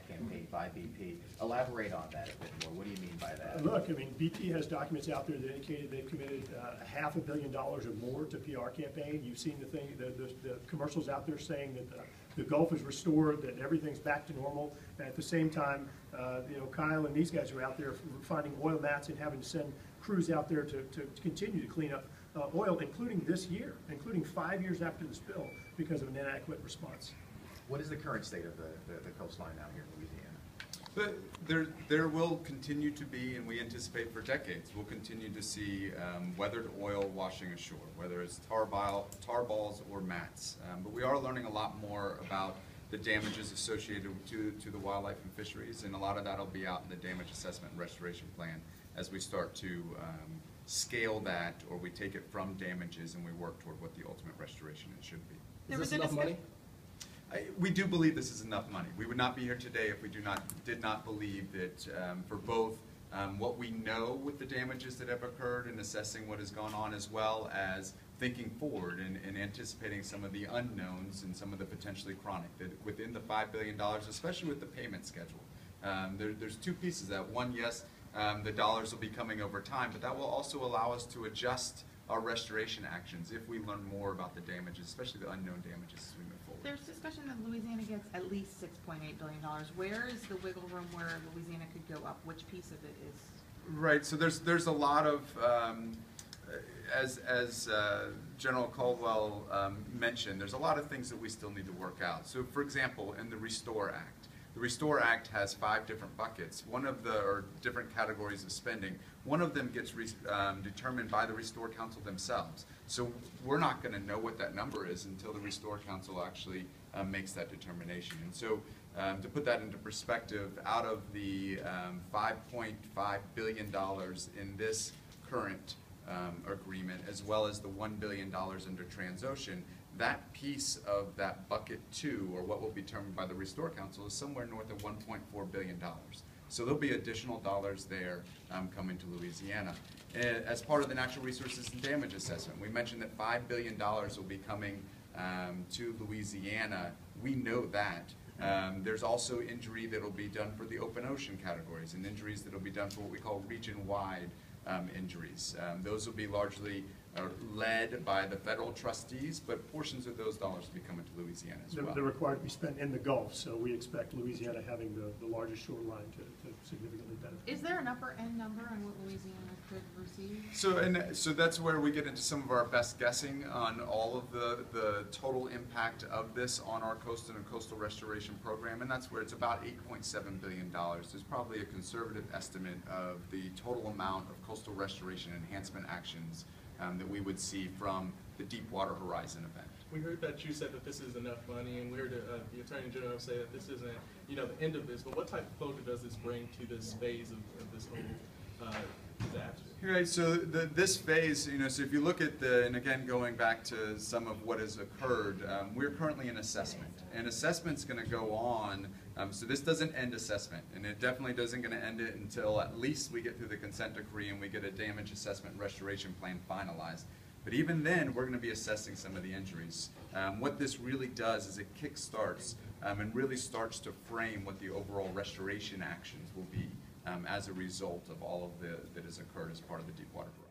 that campaign by BP. Elaborate on that a bit more. What do you mean by that? Look, I mean, BP has documents out there that indicated they've committed $500 million or more to PR campaign. You've seen the commercials out there saying that the Gulf is restored, that everything's back to normal. And at the same time, Kyle and these guys are out there finding oil mats and having to send crews out there to continue to clean up oil, including this year, including 5 years after the spill, because of an inadequate response. What is the current state of the coastline out here in Louisiana? There will continue to be, and we anticipate for decades, we'll continue to see weathered oil washing ashore, whether it's tar balls or mats. But we are learning a lot more about the damages associated to the wildlife and fisheries, and a lot of that will be out in the damage assessment and restoration plan as we start to scale that, or we take it from damages and we work toward what the ultimate restoration it should be. Is this enough money? We do believe this is enough money. We would not be here today if we did not believe that for both what we know with the damages that have occurred and assessing what has gone on, as well as thinking forward and anticipating some of the unknowns and some of the potentially chronic, that within the $5 billion, especially with the payment schedule, there's two pieces of that. One, yes, the dollars will be coming over time, but that will also allow us to adjust our restoration actions if we learn more about the damages, especially the unknown damages as we move forward. There's discussion that Louisiana gets at least $6.8 billion. Where is the wiggle room where Louisiana could go up? Which piece of it is? Right, so there's a lot of, as General Caldwell mentioned, there's a lot of things that we still need to work out. So for example, in the Restore Act, the Restore Act has 5 different buckets, or different categories of spending. One of them gets determined by the Restore Council themselves. So we're not going to know what that number is until the Restore Council actually makes that determination. And so to put that into perspective, out of the $5.5 billion in this current agreement, as well as the $1 billion under Transocean, that piece of that bucket 2, or what will be determined by the Restore Council, is somewhere north of $1.4 billion. So there'll be additional dollars there coming to Louisiana. As part of the Natural Resources and Damage Assessment, we mentioned that $5 billion will be coming to Louisiana. We know that. There's also injury that will be done for the open ocean categories, and injuries that will be done for what we call region-wide injuries. Those will be largely led by the federal trustees, but portions of those dollars will be coming to Louisiana as well. They're required to be spent in the Gulf, so we expect Louisiana having the largest shoreline to significantly benefit. Is there an upper end number on what Louisiana could receive? So that's where we get into some of our best guessing on all of the total impact of this on our coastal and coastal restoration program, and that's where it's about $8.7 billion. There's probably a conservative estimate of the total amount of coastal restoration enhancement actions that we would see from the Deepwater Horizon event. We heard that you said that this is enough money, and we heard the Attorney General say that this isn't, the end of this. But what type of closure does this bring to this phase of this whole disaster? Right. So this phase, so if you look at and again going back to some of what has occurred, we're currently in assessment, and assessment's going to go on. So this doesn't end assessment, and it definitely doesn't going to end it until at least we get through the consent decree and we get a damage assessment and restoration plan finalized. But even then, we're going to be assessing some of the injuries. What this really does is it kick-starts and really starts to frame what the overall restoration actions will be as a result of all of that has occurred as part of the Deepwater Horizon.